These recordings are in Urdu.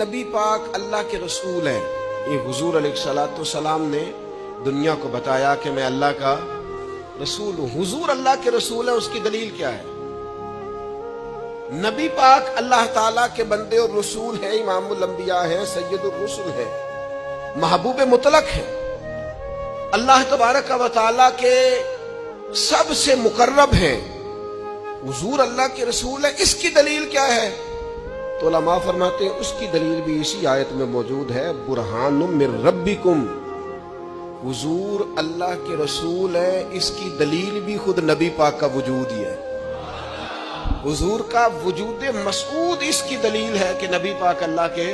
نبی پاک اللہ کے رسول ہیں۔ یہ حضور علیہ السلام نے دنیا کو بتایا کہ میں اللہ کا رسول ہوں۔ حضور اللہ کے رسول ہیں، اس کی دلیل کیا ہے؟ نبی پاک اللہ تعالیٰ کے بندے اور رسول ہیں، امام الانبیاء ہیں، سید الرسل ہیں، محبوب مطلق ہیں، اللہ تبارک و تعالیٰ کے سب سے مقرب ہیں۔ حضور اللہ کے رسول ہیں، اس کی دلیل کیا ہے؟ تو علماء فرماتے ہیں اس کی دلیل بھی اسی آیت میں موجود ہے، برہان من ربکم۔ حضور اللہ کے رسول ہے، اس کی دلیل بھی خود نبی پاک کا وجود ہی ہے۔ حضور کا وجود مسعود اس کی دلیل ہے کہ نبی پاک اللہ کے،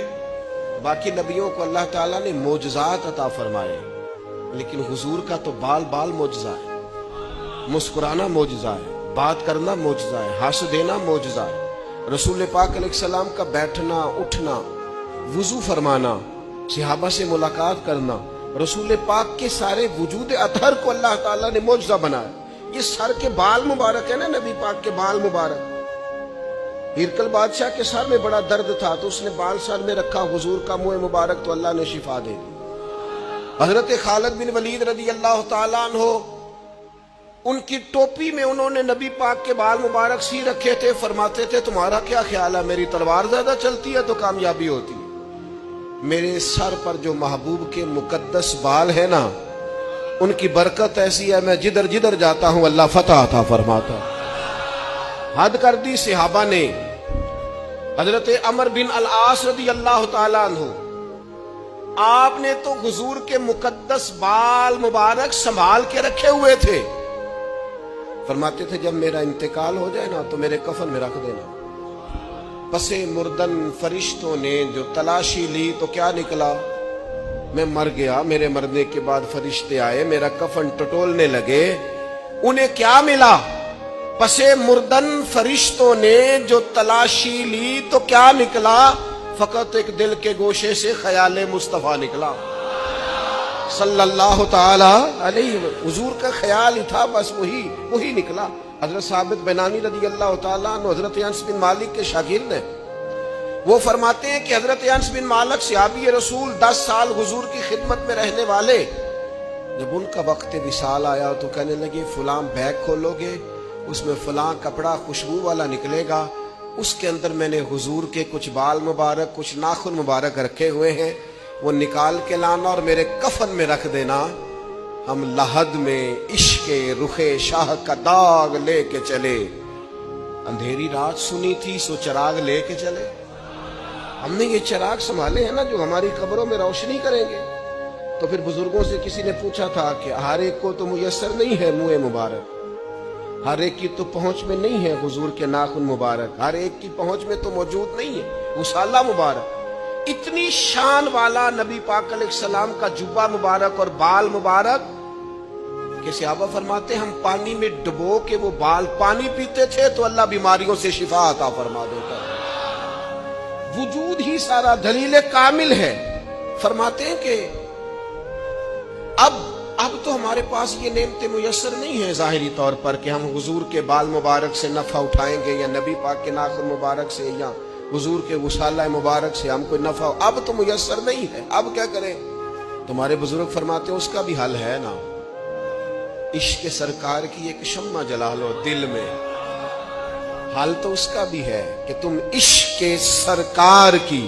باقی نبیوں کو اللہ تعالیٰ نے معجزات عطا فرمائے، لیکن حضور کا تو بال بال معجزہ ہے، مسکرانا معجزہ ہے، بات کرنا معجزہ ہے، ہنس دینا معجزہ ہے۔ رسول پاک علیہ السلام کا بیٹھنا، اٹھنا، وضو فرمانا، صحابہ سے ملاقات کرنا، رسول پاک کے سارے وجود اطہر کو اللہ تعالیٰ نے معجزہ بنایا۔ یہ سر کے بال مبارک ہے نا، نبی پاک کے بال مبارک۔ ہرکل بادشاہ کے سر میں بڑا درد تھا تو اس نے بال سر میں رکھا، حضور کا منہ مبارک، تو اللہ نے شفا دے دی۔ حضرت خالد بن ولید رضی اللہ تعالیٰ عنہ، ان کی ٹوپی میں انہوں نے نبی پاک کے بال مبارک سی رکھے تھے، فرماتے تھے تمہارا کیا خیال ہے، میری تلوار زیادہ چلتی ہے تو کامیابی ہوتی ہے؟ میرے سر پر جو محبوب کے مقدس بال ہیں نا، ان کی برکت ایسی ہے، میں جدھر جدھر جاتا ہوں اللہ فتح عطا فرماتا ہے۔ حد کر دی صحابہ نے۔ حضرت عمر بن العاص رضی اللہ تعالیٰ عنہ، آپ نے تو حضور کے مقدس بال مبارک سنبھال کے رکھے ہوئے تھے، فرماتے تھے جب میرا انتقال ہو جائے نا تو میرے کفن میں رکھ دینا۔ پس مردن فرشتوں نے جو تلاشی لی تو کیا نکلا؟ میں مر گیا، میرے مرنے کے بعد فرشتے آئے، میرا کفن ٹٹولنے لگے، انہیں کیا ملا؟ پس مردن فرشتوں نے جو تلاشی لی تو کیا نکلا؟ فقط ایک دل کے گوشے سے خیال مصطفیٰ نکلا صلی اللہ تعالی علیہ وسلم۔ حضور کا خیال ہی تھا، بس وہی نکلا۔ حضرت ثابت بنانی رضی اللہ تعالیٰ عنہ حضرت انس بن مالک کے شاگرد ہیں، وہ فرماتے ہیں کہ حضرت انس بن مالک صحابی رسول 10 سال حضور کی خدمت میں رہنے والے، جب ان کا وقت وصال آیا تو کہنے لگے فلاں بیگ کھولو گے، اس میں فلاں کپڑا خوشبو والا نکلے گا، اس کے اندر میں نے حضور کے کچھ بال مبارک، کچھ ناخن مبارک رکھے ہوئے ہیں، وہ نکال کے لانا اور میرے کفن میں رکھ دینا۔ ہم لحد میں عشق رخ شاہ کا داغ لے کے چلے، اندھیری رات سنی تھی سو چراغ لے کے چلے۔ ہم نے یہ چراغ سنبھالے ہیں نا جو ہماری قبروں میں روشنی کریں گے۔ تو پھر بزرگوں سے کسی نے پوچھا تھا کہ ہر ایک کو تو میسر نہیں ہے منہ مبارک، ہر ایک کی تو پہنچ میں نہیں ہے حضور کے ناخن مبارک، ہر ایک کی پہنچ میں تو موجود نہیں ہے وصالہ مبارک۔ اتنی شان والا نبی پاک علیہ السلام کا جبہ مبارک اور بال مبارک کہ صحابہ فرماتے ہم پانی میں ڈبو کے وہ بال پانی پیتے تھے تو اللہ بیماریوں سے شفا عطا فرما دیتا ہے۔ وجود ہی سارا دلیل کامل ہے۔ فرماتے ہیں کہ اب تو ہمارے پاس یہ نعمتیں میسر نہیں ہیں ظاہری طور پر کہ ہم حضور کے بال مبارک سے نفع اٹھائیں گے، یا نبی پاک کے ناخن مبارک سے، یا حضور کے وصالہ مبارک سے ہم کوئی نفع اب تو میسر نہیں ہے۔ اب کیا کریں؟ تمہارے بزرگ فرماتے ہیں اس کا بھی حل ہے نا، عشق سرکار کی ایک شمع جلا لو دل میں۔ حل تو اس کا بھی ہے کہ تم عشق سرکار کی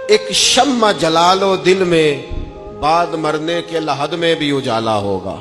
ایک شمع جلا لو دل میں، بعد مرنے کے لحد میں بھی اجالا ہوگا۔